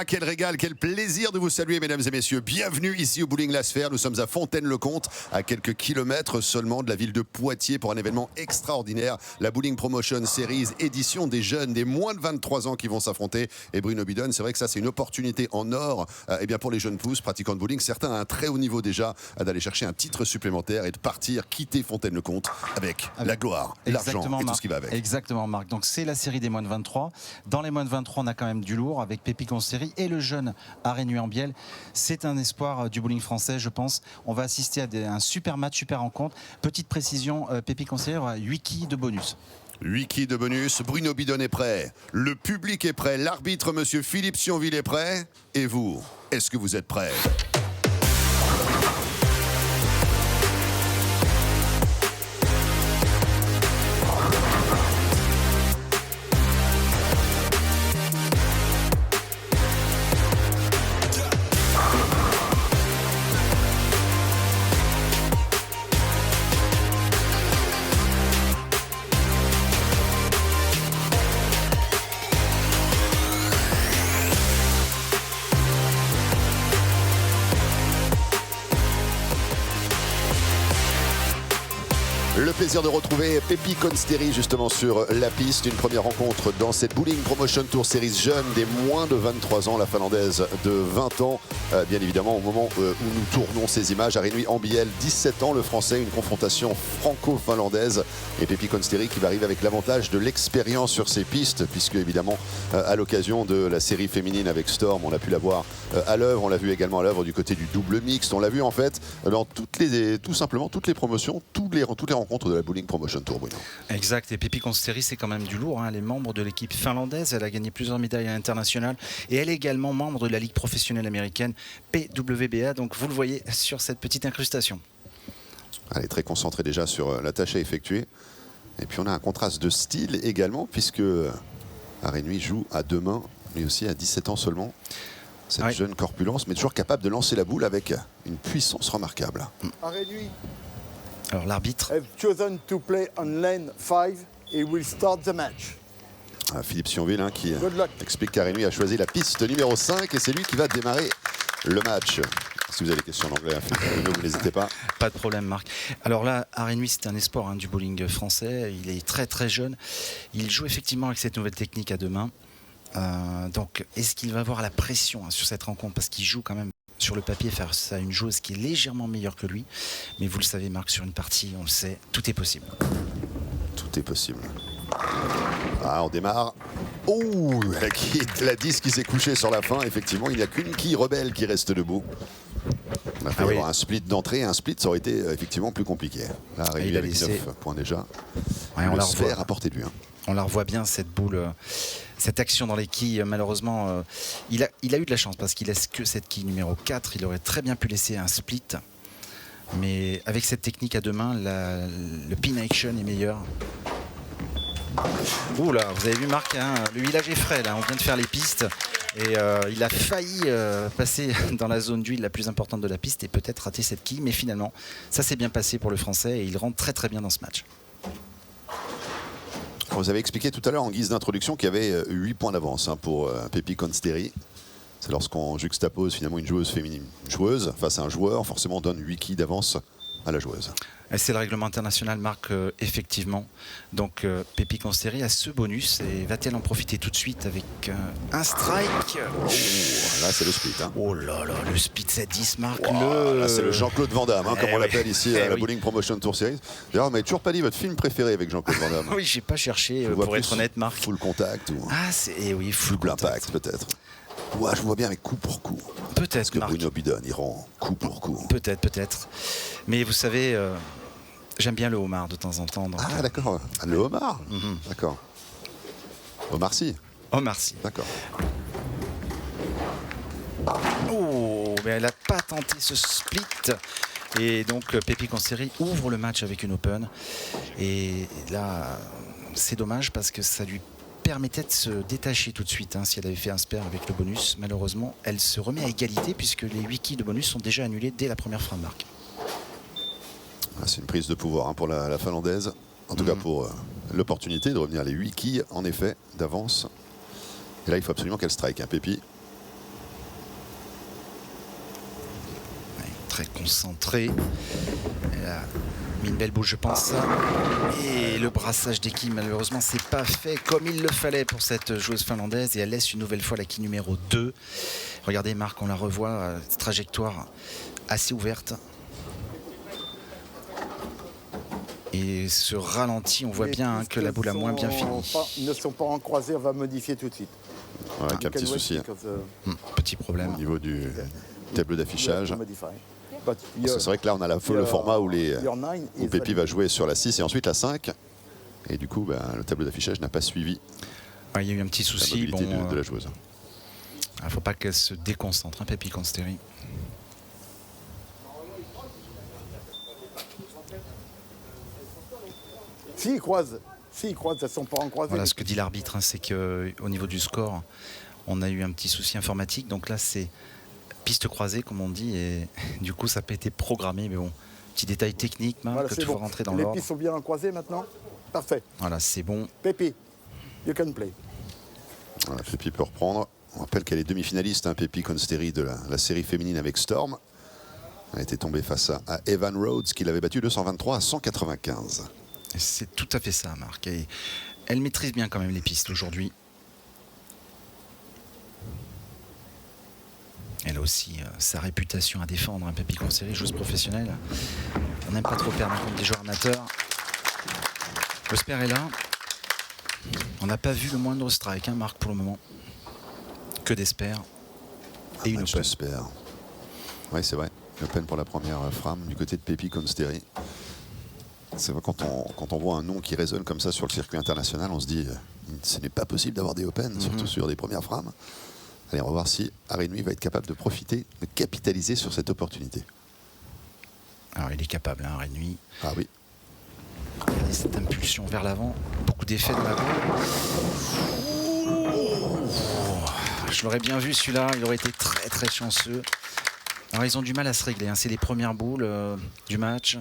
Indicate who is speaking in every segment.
Speaker 1: quel régal, quel plaisir de vous saluer, mesdames et messieurs. Bienvenue ici au Bowling La Sphère. Nous sommes à Fontaine-le-Comte, à quelques kilomètres seulement de la ville de Poitiers, pour un événement extraordinaire. La Bowling Promotion Series, édition des jeunes, des moins de 23 ans qui vont s'affronter. Et Bruno Bidon, c'est vrai que ça, c'est une opportunité en or bien pour les jeunes pousses, pratiquants de bowling, certains à un très haut niveau déjà, d'aller chercher un titre supplémentaire et de partir, quitter Fontaine-le-Comte avec la gloire, l'argent et tout ce qui va avec.
Speaker 2: Exactement, Marc. Donc c'est la série des moins de 23. Dans les moins de 23, on a quand même du lourd avec Pépi Consteri et le jeune Arénuy-en-Bielle. C'est un espoir du bowling français, je pense. On va assister à un super match, super rencontre. Petite précision, Pépi Consteri aura 8 quilles de bonus.
Speaker 1: 8 quilles de bonus, Bruno Bidon est prêt, le public est prêt, l'arbitre monsieur Philippe Sionville est prêt. Et vous, est-ce que vous êtes prêts ? Le plaisir de retrouver Pépi Consteri justement sur la piste. Une première rencontre dans cette Bowling Promotion Tour Series jeune des moins de 23 ans, la finlandaise de 20 ans. Bien évidemment, au moment où nous tournons ces images, Arénuy-en-Bielle, 17 ans, le français, une confrontation franco-finlandaise. Et Pépi Consteri qui va arriver avec l'avantage de l'expérience sur ces pistes, puisque évidemment, à l'occasion de la série féminine avec Storm, on a pu la voir à l'œuvre. On l'a vu également à l'œuvre du côté du double mixte. On l'a vu en fait dans tout simplement toutes les promotions, toutes les rencontres de la Bowling Promotion Tour, Bruno.
Speaker 2: Exact, et Pépi Consteri, c'est quand même du lourd, hein. Elle est membre de l'équipe finlandaise, elle a gagné plusieurs médailles à l'international et elle est également membre de la Ligue professionnelle américaine PWBA, donc vous le voyez sur cette petite incrustation.
Speaker 1: Elle est très concentrée déjà sur la tâche à effectuer. Et puis on a un contraste de style également, puisque Arénuy joue à deux mains, mais aussi à 17 ans seulement. Cette jeune corpulence, mais toujours capable de lancer la boule avec une puissance remarquable.
Speaker 3: Arénuy.
Speaker 2: Alors l'arbitre
Speaker 3: have chosen to play on lane 5 et will start the match.
Speaker 1: Philippe Sionville qui explique qu'Arénuy a choisi la piste numéro 5 et c'est lui qui va démarrer le match. Si vous avez des questions en anglais, vous n'hésitez pas.
Speaker 2: Pas de problème, Marc. Alors là, Arénuy, c'est un espoir du bowling français. Il est très très jeune. Il joue effectivement avec cette nouvelle technique à deux mains. Donc, est-ce qu'il va avoir la pression sur cette rencontre? Parce qu'il joue quand même sur le papier face à une joueuse qui est légèrement meilleure que lui. Mais vous le savez, Marc, sur une partie, on le sait, tout est possible.
Speaker 1: Tout est possible. On démarre. Oh, la 10 qui s'est couchée sur la fin. Effectivement, il n'y a qu'une quille rebelle qui reste debout. On a fait avoir un split d'entrée. Un split, ça aurait été effectivement plus compliqué. Là, Arénuy avec 9 points déjà.
Speaker 2: On la revoit
Speaker 1: à portée de vue.
Speaker 2: On la revoit bien, cette boule, cette action dans les quilles. Malheureusement, il a eu de la chance parce qu'il laisse que cette quille numéro 4. Il aurait très bien pu laisser un split. Mais avec cette technique à deux mains, le pin action est meilleur. Ouh là, vous avez vu, Marc, le village est frais là. On vient de faire les pistes et il a failli passer dans la zone d'huile la plus importante de la piste et peut-être rater cette quille. Mais finalement, ça s'est bien passé pour le français et il rentre très très bien dans ce match.
Speaker 1: Vous avez expliqué tout à l'heure en guise d'introduction qu'il y avait 8 points d'avance pour Pépi Consteri. C'est lorsqu'on juxtapose finalement une joueuse féminine. Une joueuse face à un joueur, forcément on donne 8 quilles d'avance à la joueuse.
Speaker 2: C'est le règlement international, Marc, effectivement. Donc Pépi Consteri a ce bonus et va-t-elle en profiter tout de suite avec un strike?
Speaker 1: Là c'est le split.
Speaker 2: Oh là là, le split 7-10, Marc.
Speaker 1: Là c'est le Jean-Claude Van Damme, comme on l'appelle ici à la Bowling Promotion Tour Series. D'ailleurs, on m'avait toujours pas dit votre film préféré avec Jean-Claude Van Damme.
Speaker 2: Oui, j'ai pas cherché, pour être honnête, Marc.
Speaker 1: Full contact ou...
Speaker 2: oui, full
Speaker 1: impact peut-être. Ouais, je vois bien avec coup pour coup.
Speaker 2: Peut-être,
Speaker 1: parce que Bruno Bidon, il rend coup pour coup.
Speaker 2: Peut-être. Mais vous savez, j'aime bien le homard de temps en temps. Donc...
Speaker 1: Ah d'accord, le homard. D'accord. Omar Sy.
Speaker 2: Omar Sy.
Speaker 1: D'accord.
Speaker 2: Oh, mais elle n'a pas tenté ce split. Et donc Pépi Consteri ouvre le match avec une open. Et là, c'est dommage parce que ça lui permettait de se détacher tout de suite si elle avait fait un spare avec le bonus. Malheureusement, elle se remet à égalité puisque les 8 quilles de bonus sont déjà annulées dès la première fin de marque.
Speaker 1: C'est une prise de pouvoir pour la finlandaise. En tout cas pour l'opportunité de revenir à les 8 quilles en effet d'avance. Et là il faut absolument qu'elle strike, Pépi.
Speaker 2: très concentrée. Elle a mis une belle boule, je pense. Et le brassage d'équipe, malheureusement, c'est pas fait comme il le fallait pour cette joueuse finlandaise. Et elle laisse une nouvelle fois la quille numéro 2. Regardez, Marc, on la revoit, trajectoire assez ouverte. Et ce ralenti, on voit bien que la boule a moins bien fini.
Speaker 3: Ils ne sont pas en croisée, on va modifier tout de suite.
Speaker 1: Avec un petit souci
Speaker 2: Petit problème.
Speaker 1: au niveau du tableau d'affichage. C'est vrai que là, on a le format où Pépi va jouer sur la 6 et ensuite la 5. Et du coup, le tableau d'affichage n'a pas suivi
Speaker 2: Il y a eu un petit
Speaker 1: la
Speaker 2: souci.
Speaker 1: mobilité de la joueuse.
Speaker 2: Il ne faut pas qu'elle se déconcentre, Pépi Consteri.
Speaker 3: S'ils croisent, elles ne sont pas en croisée.
Speaker 2: Voilà ce que dit l'arbitre, c'est qu'au niveau du score, on a eu un petit souci informatique. Donc là, c'est piste croisée, comme on dit, et du coup, ça n'a pas été programmé. Mais bon, petit détail technique, Marc,
Speaker 3: Voilà,
Speaker 2: que
Speaker 3: c'est
Speaker 2: tu vas
Speaker 3: bon.
Speaker 2: rentrer dans
Speaker 3: Les
Speaker 2: l'ordre.
Speaker 3: pistes sont bien en croisée maintenant. Parfait.
Speaker 2: Voilà, c'est bon.
Speaker 3: Pépi, you can play.
Speaker 1: Voilà, Pépi peut reprendre. On rappelle qu'elle est demi-finaliste, Pépi Consteri, de la série féminine avec Storm. Elle a été tombée face à Evan Rhodes, qui l'avait battue 223 à 195.
Speaker 2: C'est tout à fait ça, Marc. Et elle maîtrise bien quand même les pistes aujourd'hui. Elle a aussi sa réputation à défendre, Pépi Consteri, joueuse professionnelle. On n'aime pas trop perdre contre des joueurs amateurs. Le spare est là. On n'a pas vu le moindre strike, Marc, pour le moment. Que des spares. Et une open.
Speaker 1: Oui, c'est vrai. Open pour la première frame du côté de Pépi Consteri. C'est vrai, quand on voit un nom qui résonne comme ça sur le circuit international, on se dit ce n'est pas possible d'avoir des Open, surtout sur des premières frames. Allez, on va voir si Arinui va être capable de profiter, de capitaliser sur cette opportunité.
Speaker 2: Alors, il est capable, Arinui.
Speaker 1: Ah oui.
Speaker 2: Regardez cette impulsion vers l'avant. Beaucoup d'effets dans la balle. Je l'aurais bien vu celui-là, il aurait été très très chanceux. Alors ils ont du mal à se régler, c'est les premières boules du match.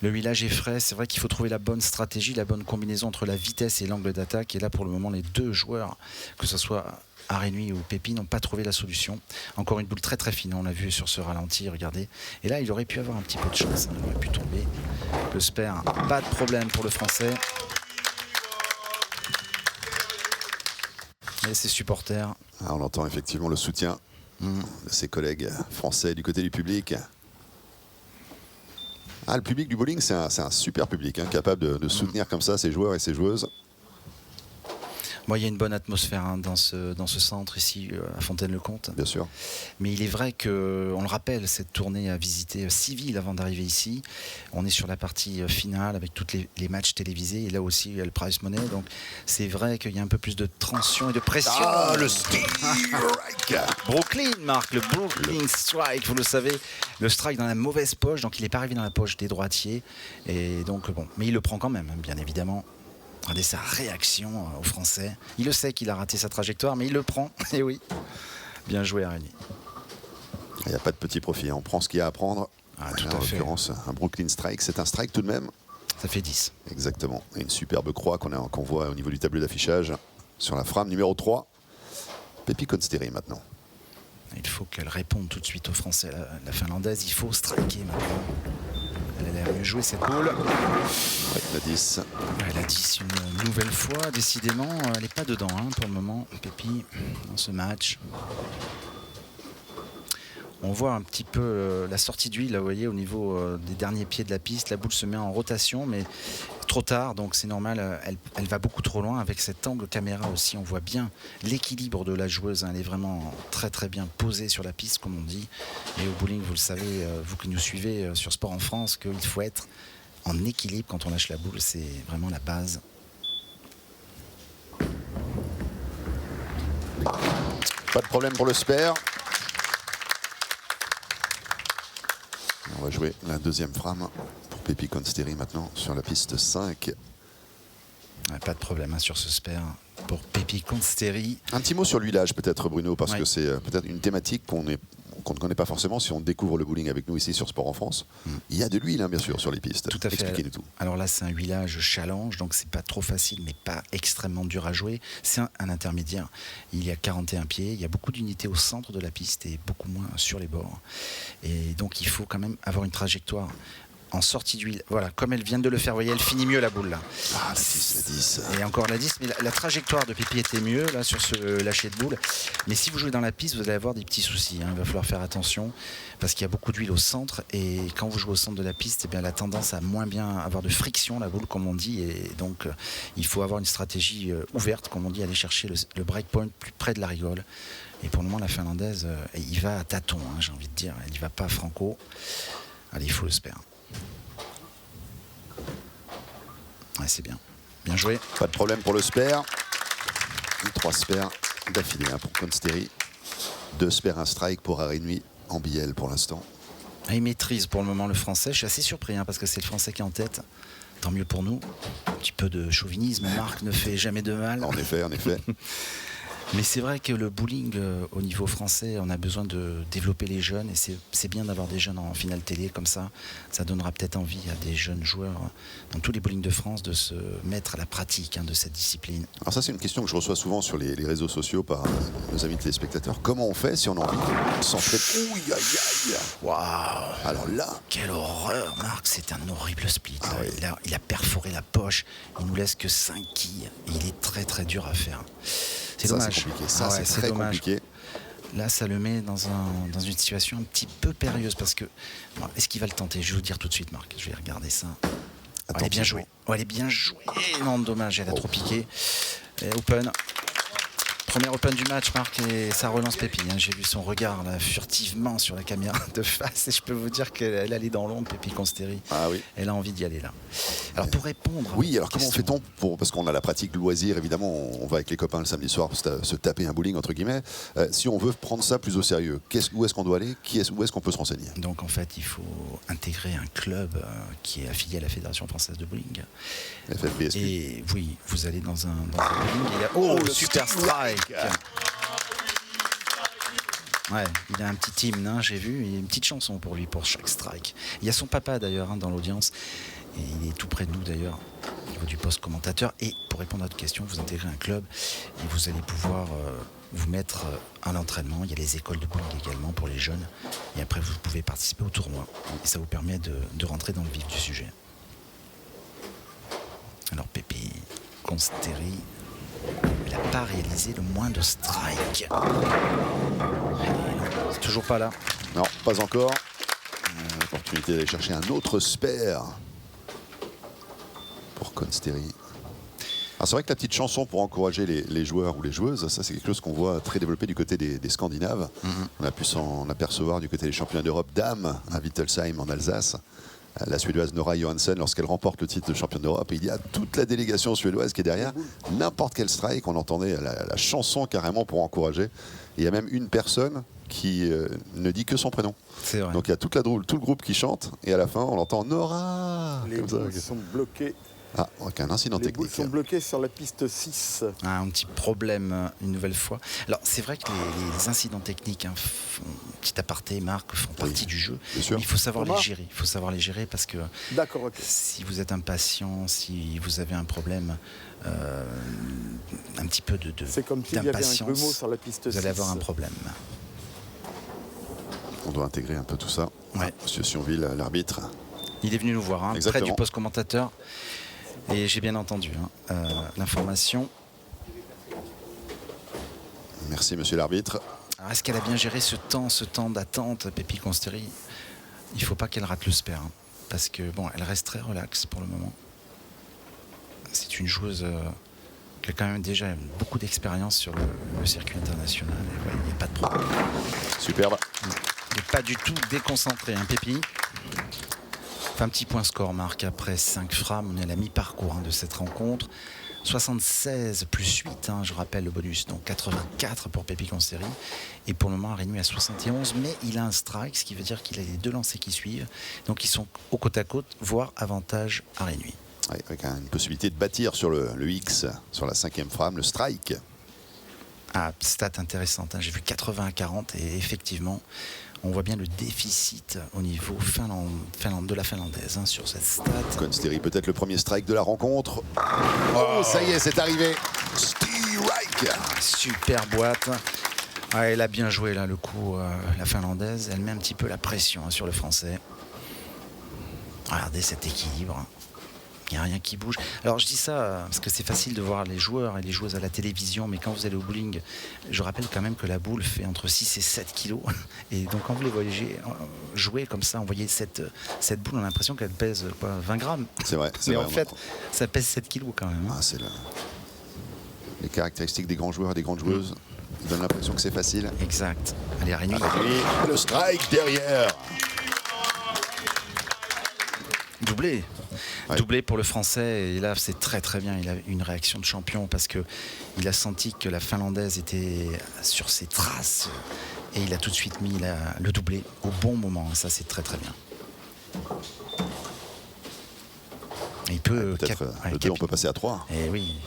Speaker 2: Le village est frais, c'est vrai qu'il faut trouver la bonne stratégie, la bonne combinaison entre la vitesse et l'angle d'attaque. Et là pour le moment les deux joueurs, que ce soit Arinui ou Pépi, n'ont pas trouvé la solution. Encore une boule très très fine, on l'a vu sur ce ralenti, regardez. Et là il aurait pu avoir un petit peu de chance, il aurait pu tomber. Le spare, pas de problème pour le français. Et ses supporters.
Speaker 1: On entend effectivement le soutien de ses collègues français du côté du public. Le public du bowling, c'est un super public, capable de soutenir comme ça ses joueurs et ses joueuses.
Speaker 2: Bon, il y a une bonne atmosphère dans ce centre ici à Fontaine-le-Comte.
Speaker 1: Bien sûr.
Speaker 2: Mais il est vrai qu'on le rappelle, cette tournée a visité 6 villes avant d'arriver ici. On est sur la partie finale avec tous les matchs télévisés. Et là aussi, il y a le prize money. Donc c'est vrai qu'il y a un peu plus de tension et de pression.
Speaker 1: Le strike.
Speaker 2: Brooklyn, Marc, le Brooklyn strike. Vous le savez, le strike dans la mauvaise poche. Donc il n'est pas arrivé dans la poche des droitiers. Et donc bon, mais il le prend quand même, bien évidemment. Regardez sa réaction aux Français. Il le sait qu'il a raté sa trajectoire, mais il le prend. Et oui, bien joué, Arinui.
Speaker 1: Il n'y a pas de petit profit, on prend ce qu'il y a à prendre.
Speaker 2: Tout
Speaker 1: en
Speaker 2: à fait.
Speaker 1: l'occurrence, un Brooklyn strike, c'est un strike tout de même.
Speaker 2: Ça fait 10.
Speaker 1: Exactement. Et une superbe croix qu'on voit au niveau du tableau d'affichage sur la frame numéro 3. Pépi Consteri maintenant.
Speaker 2: Il faut qu'elle réponde tout de suite aux Français. La Finlandaise, il faut striker maintenant. Elle a l'air mieux jouer cette boule.
Speaker 1: Oui, la 10.
Speaker 2: Elle a 10 une nouvelle fois, décidément. Elle n'est pas dedans pour le moment, Pépi, dans ce match. On voit un petit peu la sortie d'huile, vous voyez, au niveau des derniers pieds de la piste. La boule se met en rotation, mais trop tard, donc c'est normal. Elle va beaucoup trop loin avec cet angle caméra aussi. On voit bien l'équilibre de la joueuse. Elle est vraiment très très bien posée sur la piste, comme on dit. Et au bowling, vous le savez, vous qui nous suivez sur Sport en France, qu'il faut être en équilibre quand on lâche la boule. C'est vraiment la base.
Speaker 1: Pas de problème pour le spare. On va jouer la deuxième frame pour Pépi Consteri maintenant sur la piste 5.
Speaker 2: Pas de problème sur ce spare pour Pépi Consteri.
Speaker 1: Un petit mot sur l'huilage peut-être, Bruno, parce
Speaker 2: Oui.
Speaker 1: que c'est peut-être une thématique qu'on qu'on ne connaît pas forcément si on découvre le bowling avec nous ici sur Sport en France. Il y a de l'huile, hein, bien sûr, sur les pistes.
Speaker 2: Tout à fait.
Speaker 1: Expliquez-nous tout.
Speaker 2: Alors là, c'est un huilage challenge, donc c'est pas trop facile, mais pas extrêmement dur à jouer. C'est un intermédiaire. Il y a 41 pieds, il y a beaucoup d'unités au centre de la piste et beaucoup moins sur les bords. Et donc il faut quand même avoir une trajectoire en sortie d'huile. Voilà, comme elle vient de le faire, vous voyez, elle finit mieux la boule là.
Speaker 1: Ah, la 10, la 10.
Speaker 2: Et encore la 10, mais la trajectoire de Pépi était mieux là sur ce lâcher de boule. Mais si vous jouez dans la piste, vous allez avoir des petits soucis, hein. Il va falloir faire attention parce qu'il y a beaucoup d'huile au centre et quand vous jouez au centre de la piste, eh bien, elle a tendance à moins bien avoir de friction la boule comme on dit, et donc il faut avoir une stratégie ouverte, comme on dit, aller chercher le breakpoint plus près de la rigole. Et pour le moment, la Finlandaise, il va à tâtons, hein, j'ai envie de dire. Elle n'y va pas franco. Allez, il faut le spare. Ouais, c'est bien. Bien joué.
Speaker 1: Pas de problème pour le spare. 3 spares d'affilée, hein, pour Consteri. 2 spares, un strike pour Arinui en BL pour l'instant.
Speaker 2: Il maîtrise pour le moment le français. Je suis assez surpris, hein, parce que c'est le français qui est en tête. Tant mieux pour nous. Un petit peu de chauvinisme. Marc ne fait jamais de mal.
Speaker 1: En effet, en effet.
Speaker 2: Mais c'est vrai que le bowling au niveau français, on a besoin de développer les jeunes et c'est bien d'avoir des jeunes en finale télé comme ça. Ça donnera peut-être envie à des jeunes joueurs dans tous les bowling de France de se mettre à la pratique, hein, de cette discipline.
Speaker 1: Alors ça, c'est une question que je reçois souvent sur les réseaux sociaux par nos amis téléspectateurs. Comment on fait si on a envie de s'entraîner? Ouh, aïe, aïe.
Speaker 2: Waouh!
Speaker 1: Alors là,
Speaker 2: Quelle horreur, Marc, c'est un horrible split.
Speaker 1: Ah oui.
Speaker 2: Il a perforé la poche, il nous laisse que 5 quilles. Et il est très très dur à faire. C'est
Speaker 1: ça,
Speaker 2: dommage.
Speaker 1: c'est compliqué. Ça,
Speaker 2: Ah ouais,
Speaker 1: c'est très
Speaker 2: dommage.
Speaker 1: compliqué.
Speaker 2: Là, ça le met dans une situation un petit peu périlleuse parce que. Bon, est-ce qu'il va le tenter? Je vais vous le dire tout de suite, Marc. Je vais regarder ça. Oh, elle est bien jouée. Oh, elle est bien jouée. Non, dommage, elle a trop piqué. Et open. Premier open du match, Marc, et ça relance Pépi, hein. J'ai vu son regard là, furtivement sur la caméra de face et je peux vous dire qu'elle allait dans l'ombre, Pépi Consteri.
Speaker 1: Ah oui.
Speaker 2: Elle a envie d'y aller là. Alors pour répondre.
Speaker 1: Oui, alors comment fait-on pour, parce qu'on a la pratique loisir, évidemment, on va avec les copains le samedi soir pour se taper un bowling, entre guillemets. Si on veut prendre ça plus au sérieux, où est-ce qu'on doit aller? Où est-ce qu'on peut se renseigner?
Speaker 2: Donc en fait, il faut intégrer un club qui est affilié à la Fédération Française de Bowling.
Speaker 1: FFBSQ.
Speaker 2: Et oui, vous allez dans un bowling et il y a... Oh, le super strike! Ouais, il a un petit hymne, hein, j'ai vu, il y a une petite chanson pour lui, pour chaque strike. Il y a son papa d'ailleurs, hein, dans l'audience, et il est tout près de nous d'ailleurs, au niveau du poste commentateur. Et pour répondre à votre question, vous intégrez un club et vous allez pouvoir vous mettre à l'entraînement. Il y a les écoles de bowling également pour les jeunes. Et après, vous pouvez participer au tournoi. Et ça vous permet de rentrer dans le vif du sujet. Alors, Pépi Consteri, il n'a pas réalisé le moindre strike. C'est toujours pas là.
Speaker 1: Non, pas encore. Opportunité d'aller chercher un autre spare pour Consteri. Alors c'est vrai que la petite chanson pour encourager les joueurs ou les joueuses, ça c'est quelque chose qu'on voit très développé du côté des Scandinaves. On a pu s'en apercevoir du côté des championnats d'Europe dames à Wittelsheim en Alsace. La Suédoise Nora Johansson, lorsqu'elle remporte le titre de championne d'Europe, et il y a toute la délégation suédoise qui est derrière. N'importe quel strike, on entendait la chanson carrément pour encourager. Et il y a même une personne qui ne dit que son prénom.
Speaker 2: C'est vrai.
Speaker 1: Donc il y a tout le groupe qui chante, et à la fin on entend Nora.
Speaker 3: Les boules sont bloquées.
Speaker 1: Ah, aucun incident
Speaker 3: Les
Speaker 1: technique.
Speaker 3: boules sont bloquées sur la piste 6.
Speaker 2: Un petit problème une nouvelle fois. Alors c'est vrai que les incidents techniques, hein, petit aparté, Marc, font partie du jeu.
Speaker 1: Bien sûr.
Speaker 2: Il faut savoir
Speaker 3: Thomas
Speaker 2: les gérer. Il faut savoir les gérer parce que
Speaker 3: D'accord, ok.
Speaker 2: si vous êtes impatient, si vous avez un problème, un petit peu
Speaker 3: C'est comme s'il y avait un
Speaker 2: d'impatience,
Speaker 3: grumeau sur la piste 6.
Speaker 2: vous allez avoir un problème.
Speaker 1: On doit intégrer un peu tout ça.
Speaker 2: Ouais.
Speaker 1: Monsieur Sionville, l'arbitre.
Speaker 2: Il est venu nous voir, hein, près
Speaker 1: Exactement.
Speaker 2: du poste commentateur. Et j'ai bien entendu l'information.
Speaker 1: Merci monsieur l'arbitre.
Speaker 2: Alors, est-ce qu'elle a bien géré ce temps d'attente, Pépi Consteri? Il ne faut pas qu'elle rate le spare, hein, parce que bon, elle reste très relaxe pour le moment. C'est une joueuse qui a quand même déjà beaucoup d'expérience sur le circuit international. Et ouais, il n'y a pas de problème.
Speaker 1: Superbe.
Speaker 2: Il n'est pas du tout déconcentré, hein, Pépi. Enfin, un petit point score, Marc, après 5 frames. On est à la mi-parcours, hein, de cette rencontre. 76 plus 8, hein, je rappelle le bonus, donc 84 pour Pépi Consteri. Et pour le moment, Arinui à 71, mais il a un strike, ce qui veut dire qu'il a les 2 lancers qui suivent. Donc ils sont au côte à côte, voire avantage Arinui.
Speaker 1: Ouais, avec une possibilité de bâtir sur le X, sur la 5e frame, le strike.
Speaker 2: Ah, stat intéressante, hein. J'ai vu 80 à 40 et effectivement, On voit bien le déficit au niveau de la finlandaise hein, sur cette stat.
Speaker 1: Consteri, peut-être le premier strike de la rencontre. Oh, ça y est, c'est arrivé. Strike.
Speaker 2: Super boîte. Ah, elle a bien joué là le coup, la finlandaise. Elle met un petit peu la pression hein, sur le français. Regardez cet équilibre. Il n'y a rien qui bouge. Alors je dis ça parce que c'est facile de voir les joueurs et les joueuses à la télévision, mais quand vous allez au bowling, je rappelle quand même que la boule fait entre 6 et 7 kilos. Et donc quand vous les voyez jouer comme ça, on voyait cette boule, on a l'impression qu'elle pèse quoi, 20 grammes.
Speaker 1: C'est vrai.
Speaker 2: Mais en fait, ça pèse 7 kilos quand même. Hein.
Speaker 1: Ah, c'est les caractéristiques des grands joueurs et des grandes joueuses. Ils donnent l'impression que c'est facile.
Speaker 2: Exact. Allez, Rémi.
Speaker 1: Le strike derrière.
Speaker 2: Doublé.
Speaker 1: Ouais.
Speaker 2: Doublé pour le français. Et là, c'est très très bien. Il a une réaction de champion parce qu'il a senti que la finlandaise était sur ses traces. Et il a tout de suite mis le doublé au bon moment. Ça, c'est très très bien. Et il peut...
Speaker 1: Peut-être le 2, on peut passer à 3.
Speaker 2: Et oui.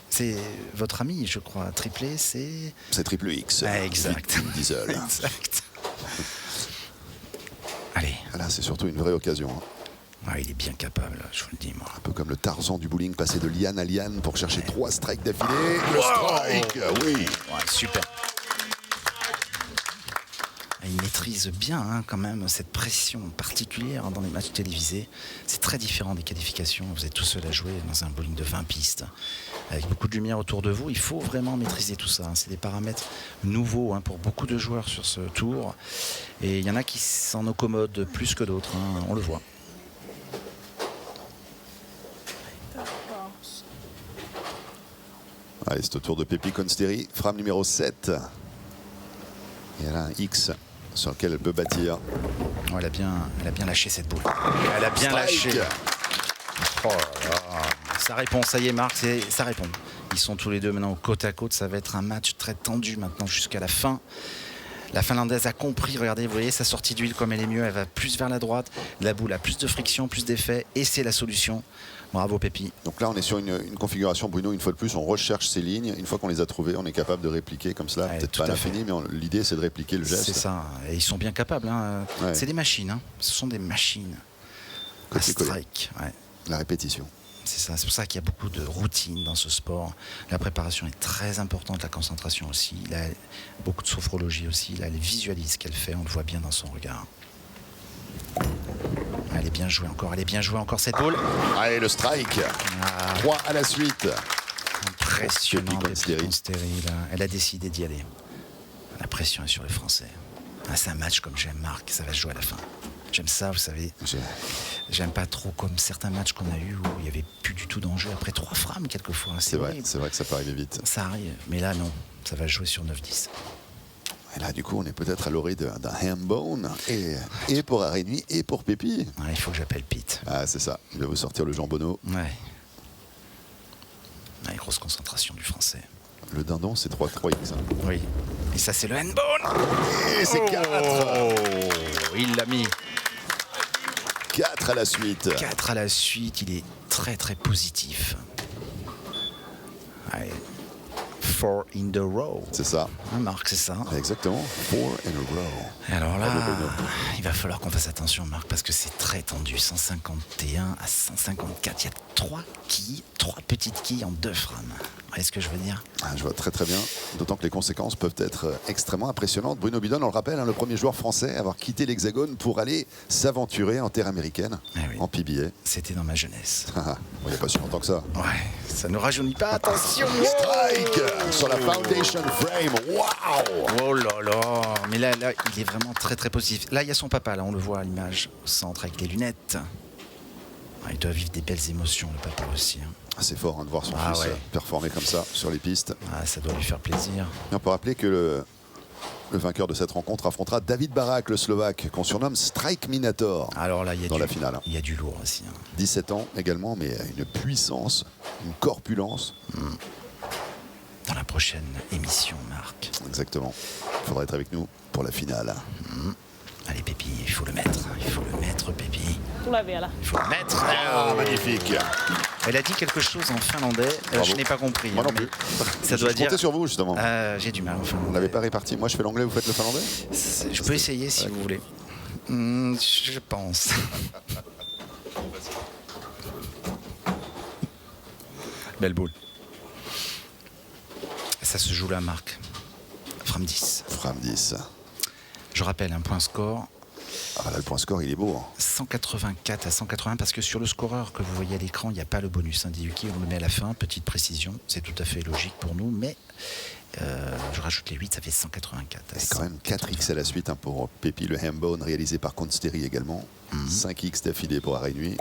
Speaker 2: C'est votre ami, je crois. Triplé, c'est...
Speaker 1: C'est triple X.
Speaker 2: Ah, exact.
Speaker 1: Vin Diesel.
Speaker 2: Exact. Allez.
Speaker 1: Là, c'est surtout une vraie occasion. Hein.
Speaker 2: Ah, il est bien capable, je vous le dis, moi.
Speaker 1: Un peu comme le Tarzan du bowling, passer de liane à liane pour chercher 3 strikes d'affilée. Le strike, oui.
Speaker 2: Ouais, super. Il maîtrise bien hein, quand même cette pression particulière dans les matchs télévisés. C'est très différent des qualifications. Vous êtes tout seul à jouer dans un bowling de 20 pistes. Avec beaucoup de lumière autour de vous, il faut vraiment maîtriser tout ça. C'est des paramètres nouveaux hein, pour beaucoup de joueurs sur ce tour. Et il y en a qui s'en accommodent plus que d'autres, hein, on le voit.
Speaker 1: Allez, c'est au tour de Pepi Consteri, frame numéro 7. Et elle a un X sur lequel elle peut bâtir.
Speaker 2: Oh, elle a bien lâché cette boule. Elle a bien
Speaker 1: Strike.
Speaker 2: lâché. Oh là là. Ça répond, ça y est Marc, ça répond. Ils sont tous les deux maintenant côte à côte. Ça va être un match très tendu maintenant jusqu'à la fin. La finlandaise a compris, regardez, vous voyez sa sortie d'huile comme elle est mieux, elle va plus vers la droite. La boule a plus de friction, plus d'effet et c'est la solution. Bravo Pépi.
Speaker 1: Donc là, on est sur une configuration, Bruno, une fois de plus, on recherche ces lignes. Une fois qu'on les a trouvées, on est capable de répliquer comme cela.
Speaker 2: Ouais,
Speaker 1: peut-être
Speaker 2: tout
Speaker 1: pas à
Speaker 2: à fait.
Speaker 1: l'infini, mais l'idée, c'est de répliquer le geste.
Speaker 2: C'est ça, et ils sont bien capables. Hein.
Speaker 1: Ouais.
Speaker 2: C'est des machines, hein. Ce sont des machines. Un
Speaker 1: Copier-coller.
Speaker 2: strike, ouais.
Speaker 1: La répétition.
Speaker 2: C'est ça, c'est pour ça qu'il y a beaucoup de routine dans ce sport. La préparation est très importante, la concentration aussi. Il a beaucoup de sophrologie aussi. Là, elle visualise ce qu'elle fait, on le voit bien dans son regard. Elle est bien jouée encore cette boule.
Speaker 1: Allez, le strike.
Speaker 2: Ah,
Speaker 1: 3 à la suite.
Speaker 2: impressionnant,
Speaker 1: Pepi
Speaker 2: Pepi Consteri, là. Elle a décidé d'y aller. La pression est sur le français. Ah, c'est un match comme j'aime, Marc, ça va se jouer à la fin. J'aime ça, vous savez. J'aime pas trop comme certains matchs qu'on a eu où il n'y avait plus du tout d'enjeu après 3 frames quelquefois.
Speaker 1: C'est vrai,
Speaker 2: horrible.
Speaker 1: c'est vrai que ça peut arriver vite.
Speaker 2: Ça arrive, mais là non, ça va jouer sur 9-10.
Speaker 1: Et là, du coup, on est peut-être à l'orée d'un hambone. Et pour Arénuit et pour Pépi.
Speaker 2: Ouais, il faut que j'appelle Pete.
Speaker 1: Ah, c'est ça. Il va vous sortir le jambonneau.
Speaker 2: Ouais. Ouais, grosse concentration du français.
Speaker 1: Le dindon, c'est 3-3X. Hein.
Speaker 2: Oui. Et ça, c'est le handball.
Speaker 1: Et c'est 4.
Speaker 2: Oh, il l'a mis.
Speaker 1: 4 à la suite.
Speaker 2: 4 à la suite, il est très très positif. Ouais. 4 in the row.
Speaker 1: C'est ça.
Speaker 2: Hein, Marc, c'est ça.
Speaker 1: Exactement. 4 in a row.
Speaker 2: Et alors là,
Speaker 1: Bravo, Bruno.
Speaker 2: il va falloir qu'on fasse attention, Marc, parce que c'est très tendu. 151 à 154. Il y a 3 quilles, 3 petites quilles en 2 frames. Vous voyez ce que je veux dire?
Speaker 1: Ah, je vois très très bien, d'autant que les conséquences peuvent être extrêmement impressionnantes. Bruno Bidon, on le rappelle, hein, le premier joueur français à avoir quitté l'Hexagone pour aller s'aventurer en terre américaine,
Speaker 2: Ah oui.
Speaker 1: en PBA.
Speaker 2: C'était dans ma jeunesse.
Speaker 1: Il n'y a pas si longtemps que ça.
Speaker 2: Ouais, ça ne rajeunit pas. Attention!
Speaker 1: Strike sur la Foundation Frame. Waouh!
Speaker 2: Oh là là! Mais là, il est vraiment très très positif. Là, il y a son papa, là, on le voit à l'image, au centre avec les lunettes. Ah, il doit vivre des belles émotions, le papa aussi. Hein.
Speaker 1: Ah, c'est fort hein, de voir son fils
Speaker 2: ouais.
Speaker 1: performer comme ça sur les pistes.
Speaker 2: Ah, ça doit lui faire plaisir.
Speaker 1: Et on peut rappeler que le vainqueur de cette rencontre affrontera David Barak, le Slovaque, qu'on surnomme Strike Minator.
Speaker 2: Alors là, il y a
Speaker 1: Dans la finale.
Speaker 2: Il y a du lourd aussi. Hein.
Speaker 1: 17 ans également, mais une puissance, une corpulence.
Speaker 2: Dans la prochaine émission, Marc.
Speaker 1: Exactement. Il faudra être avec nous pour la finale.
Speaker 2: Allez, Pépi, il faut le mettre. Il faut le mettre, Pépi.
Speaker 4: Tulee vielä.
Speaker 2: Il faut le mettre.
Speaker 1: Ah, magnifique.
Speaker 2: Elle a dit quelque chose en finlandais,
Speaker 1: Bravo.
Speaker 2: je n'ai pas compris.
Speaker 1: Moi non
Speaker 2: mais
Speaker 1: plus.
Speaker 2: Ça doit
Speaker 1: Je
Speaker 2: dire.
Speaker 1: comptais sur vous justement.
Speaker 2: J'ai du mal en
Speaker 1: On
Speaker 2: finlandais.
Speaker 1: l'avait pas réparti. Moi je fais l'anglais, vous faites le finlandais.
Speaker 2: Je peux essayer si vous voulez. Je pense. Belle boule. Ça se joue là, Marc. Fram 10.
Speaker 1: Fram 10.
Speaker 2: Je rappelle un point score.
Speaker 1: Ah là, le point score, il est beau. Hein.
Speaker 2: 184 à 180 parce que sur le scoreur que vous voyez à l'écran, il n'y a pas le bonus Diuki, on le met à la fin, petite précision, c'est tout à fait logique pour nous, mais je rajoute les 8, ça fait 184.
Speaker 1: Et quand même 4X à la suite hein, pour Pépi le Hambone, réalisé par Consteri également. 5X d'affilée pour Arrêt Nuit.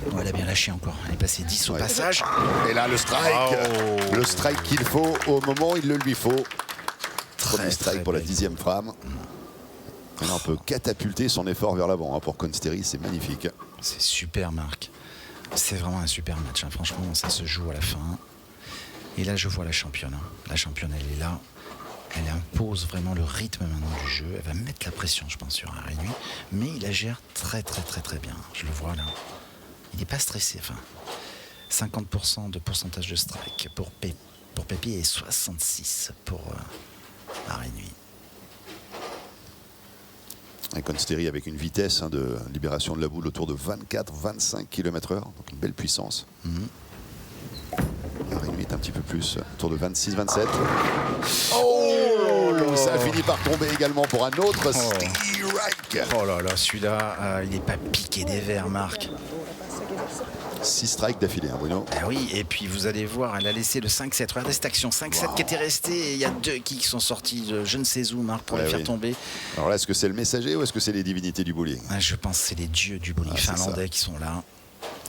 Speaker 2: Oh, elle a bien lâché encore, elle est passée 10 au passage.
Speaker 1: Et là, le strike.
Speaker 2: Oh.
Speaker 1: Le strike qu'il faut au moment où il le lui faut. Premier strike
Speaker 2: très
Speaker 1: pour la
Speaker 2: belle.
Speaker 1: 10e Fram. Et là, on peut catapulter son effort vers l'avant. Hein, pour Consteri, c'est magnifique.
Speaker 2: C'est super, Marc. C'est vraiment un super match. Hein. Franchement, ça se joue à la fin. Et là, je vois la championne. Hein. La championne, elle est là. Elle impose vraiment le rythme maintenant du jeu. Elle va mettre la pression, je pense, sur Arrêt Nuit. Mais il la gère très, très, très, très bien. Je le vois là. Il n'est pas stressé. Enfin, 50% de pourcentage de strike pour Pépi et 66% pour Arrêt Nuit.
Speaker 1: Et Consteri avec une vitesse hein, de libération de la boule autour de 24-25 km/h. Donc une belle puissance. Arrêt Nuit est un petit peu plus, autour de 26-27. Oh, ça a fini par tomber également pour un autre strike.
Speaker 2: Oh là là, celui-là, il n'est pas piqué des verres, Marc.
Speaker 1: 6 strikes d'affilée, hein, Bruno.
Speaker 2: Ah oui, et puis vous allez voir, elle a laissé le 5-7. Regardez cette action, 5-7 qui était resté. Et il y a 2 qui sont sortis de je ne sais où, Marc, pour
Speaker 1: Ouais,
Speaker 2: les faire
Speaker 1: oui.
Speaker 2: tomber.
Speaker 1: Alors là, est-ce que c'est le messager ou est-ce que c'est les divinités du bowling?
Speaker 2: Je pense que c'est les dieux du bowling
Speaker 1: c'est
Speaker 2: finlandais qui sont là.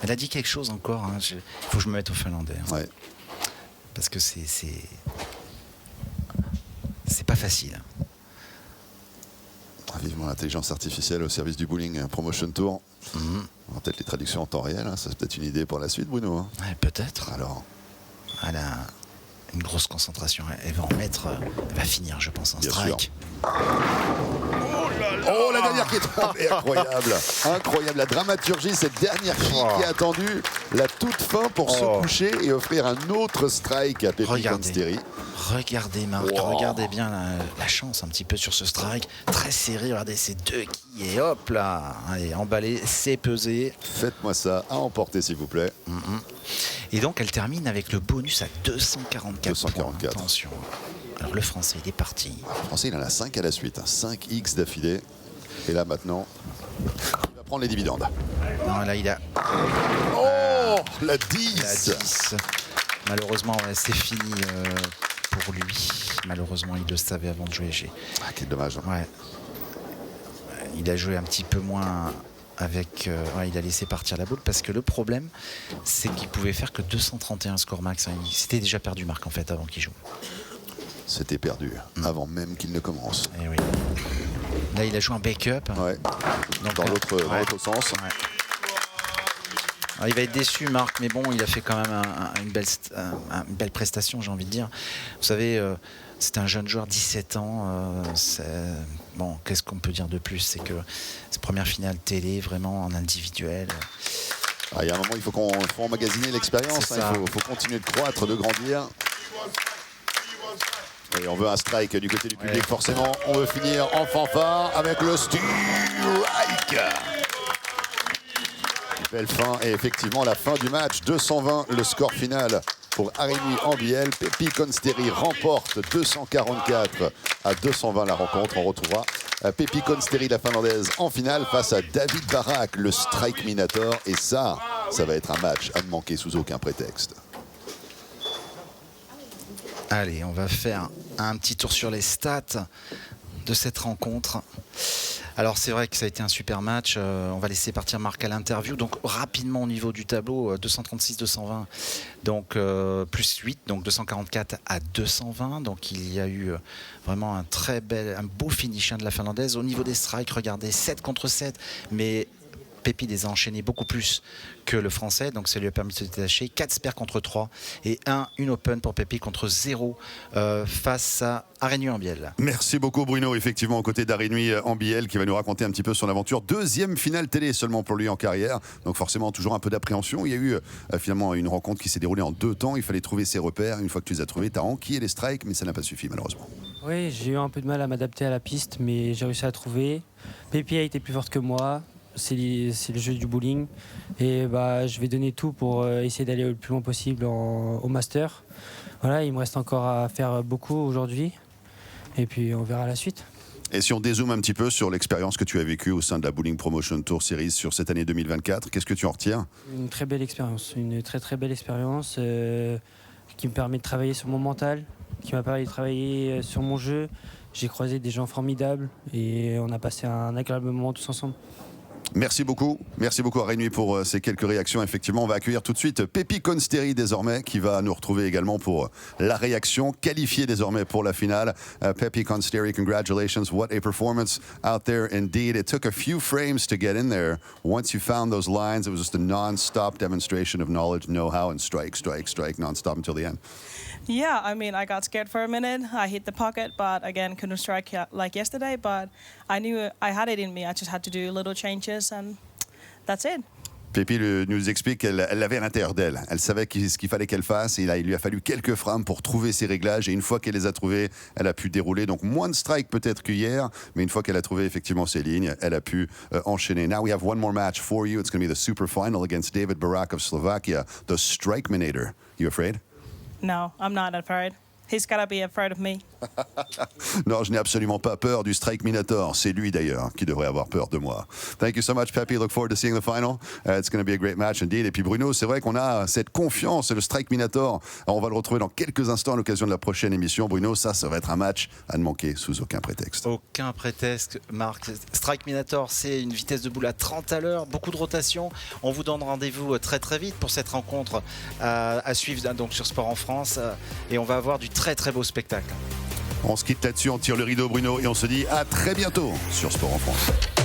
Speaker 2: Elle a dit quelque chose encore. Il faut que je me mette au finlandais. Hein,
Speaker 1: Ouais.
Speaker 2: parce que c'est pas facile.
Speaker 1: Vivement l'intelligence artificielle au service du bowling Promotion Tour. On va peut-être les traductions en temps réel. Hein. Ça, c'est peut-être une idée pour la suite, Bruno. Hein.
Speaker 2: Ouais, peut-être.
Speaker 1: Alors,
Speaker 2: Elle a une grosse concentration. Elle va en mettre. Elle va finir, je pense, en
Speaker 1: Bien
Speaker 2: strike.
Speaker 1: oh, la dernière qui est tombée, incroyable. Incroyable, la dramaturgie, cette dernière fille qui a attendu la toute fin pour se coucher et offrir un autre strike à Pépi Consteri.
Speaker 2: Regardez, Marc, regardez bien la chance un petit peu sur ce strike. Très serré, regardez ces 2 qui et hop là. Allez, emballé, c'est pesé.
Speaker 1: Faites-moi ça, à emporter s'il vous plaît.
Speaker 2: Et donc elle termine avec le bonus à 244.
Speaker 1: 244.
Speaker 2: Points. Attention. Alors le français, il est parti.
Speaker 1: Le français, il en a 5 à la suite. 5X d'affilée. Et là, maintenant, il va prendre les dividendes.
Speaker 2: Non, là, il a
Speaker 1: Oh, la
Speaker 2: la
Speaker 1: 10.
Speaker 2: 10. Malheureusement, ouais, c'est fini pour lui. Malheureusement, il le savait avant de jouer.
Speaker 1: Ah, quel dommage.
Speaker 2: Ouais. Il a joué un petit peu moins avec... il a laissé partir la boule parce que le problème, c'est qu'il pouvait faire que 231 score max. Hein. C'était déjà perdu, Marc, en fait, avant qu'il joue.
Speaker 1: C'était perdu avant même qu'il ne commence.
Speaker 2: Et oui. Là, il a joué en backup.
Speaker 1: Ouais.
Speaker 2: Donc,
Speaker 1: Dans l'autre sens.
Speaker 2: Ouais. Alors, il va être déçu, Marc, mais bon, il a fait quand même une belle prestation, j'ai envie de dire. Vous savez, c'est un jeune joueur, 17 ans. Bon, qu'est-ce qu'on peut dire de plus? C'est que cette première finale télé, vraiment en individuel.
Speaker 1: Il y a un moment, il faut emmagasiner l'expérience.
Speaker 2: C'est ça.
Speaker 1: Il faut continuer de croître, de grandir. Et on veut un strike du côté du public,
Speaker 2: Ouais.
Speaker 1: forcément. On veut finir en fanfare avec le strike. Belle fin et effectivement la fin du match. 220 le score final pour Arrêt Nuit en bielle. Pépi Consteri remporte 244 à 220 la rencontre. On retrouvera Pépi Consteri, la finlandaise, en finale face à David Barak, le strike Minator. Et ça va être un match à ne manquer sous aucun prétexte.
Speaker 2: Allez, on va faire un petit tour sur les stats de cette rencontre. Alors c'est vrai que ça a été un super match. On va laisser partir Marc à l'interview. Donc rapidement au niveau du tableau, 236-220, donc plus 8, donc 244 à 220. Donc il y a eu vraiment un beau finish de la finlandaise. Au niveau des strikes, regardez, 7 contre 7, mais Pépi les a enchaînés beaucoup plus que le français, donc ça lui a permis de se détacher. 4 spares contre 3 et une open pour Pépi contre 0 face à Arénu Ambiel.
Speaker 1: Merci beaucoup Bruno, effectivement aux côtés d'Arénu Ambiel qui va nous raconter un petit peu son aventure. 2e finale télé seulement pour lui en carrière, donc forcément toujours un peu d'appréhension. Il y a eu finalement une rencontre qui s'est déroulée en 2 temps, il fallait trouver ses repères. Une fois que tu les as trouvés, tu as enquillé les strikes, mais ça n'a pas suffi malheureusement.
Speaker 4: Oui, j'ai eu un peu de mal à m'adapter à la piste, mais j'ai réussi à trouver. Pépi a été plus forte que moi, c'est le jeu du bowling. Et je vais donner tout pour essayer d'aller le plus loin possible au Master. Voilà, il me reste encore à faire beaucoup aujourd'hui. Et puis on verra la suite.
Speaker 1: Et si on dézoome un petit peu sur l'expérience que tu as vécue au sein de la Bowling Promotion Tour Series sur cette année 2024, qu'est-ce que tu en retires?
Speaker 4: Une très belle expérience, une très très belle expérience qui me permet de travailler sur mon mental, qui m'a permis de travailler sur mon jeu. J'ai croisé des gens formidables et on a passé un agréable moment tous ensemble.
Speaker 1: Merci beaucoup Arénu pour ces quelques réactions. Effectivement, on va accueillir tout de suite Pépi Consteri désormais qui va nous retrouver également pour la réaction, qualifié désormais pour la finale. Pépi Consteri, congratulations, what a performance out there indeed. It took a few frames to get in there. Once you found those lines, it was just a non-stop demonstration of knowledge, know-how, and strike non-stop until the end.
Speaker 5: Yeah, I mean, I got scared for a minute. I hit the pocket, but again, couldn't strike like yesterday. But I knew I had it in me. I just had to do little changes, and that's it.
Speaker 1: Pépi nous explique qu'elle l'avait à l'intérieur d'elle. Elle savait ce qu'il fallait qu'elle fasse. Et là, il lui a fallu quelques frames pour trouver ses réglages. Et une fois qu'elle les a trouvés, elle a pu dérouler. Donc moins de strikes peut-être qu'hier. Mais une fois qu'elle a trouvé effectivement ses lignes, elle a pu enchaîner. Now we have one more match for you. It's going to be the super final against David Barak of Slovakia, the Strikeminator. You afraid?
Speaker 5: No, I'm not afraid. He's gotta be afraid of me.
Speaker 1: Non, je n'ai absolument pas peur du Strikeminator. C'est lui d'ailleurs qui devrait avoir peur de moi. Thank you so much, Pépi. Look forward to seeing the final. It's going to be a great match indeed. Et puis Bruno, c'est vrai qu'on a cette confiance. Le Strikeminator, on va le retrouver dans quelques instants à l'occasion de la prochaine émission. Bruno, ça va être un match à ne manquer sous aucun prétexte.
Speaker 2: Aucun prétexte, Marc. Strikeminator, c'est une vitesse de boule à 30 à l'heure, beaucoup de rotation. On vous donne rendez-vous très très vite pour cette rencontre à suivre donc sur Sport en France. Et on va avoir du très très beau spectacle.
Speaker 1: On se quitte là-dessus, on tire le rideau Bruno et on se dit à très bientôt sur Sport en France.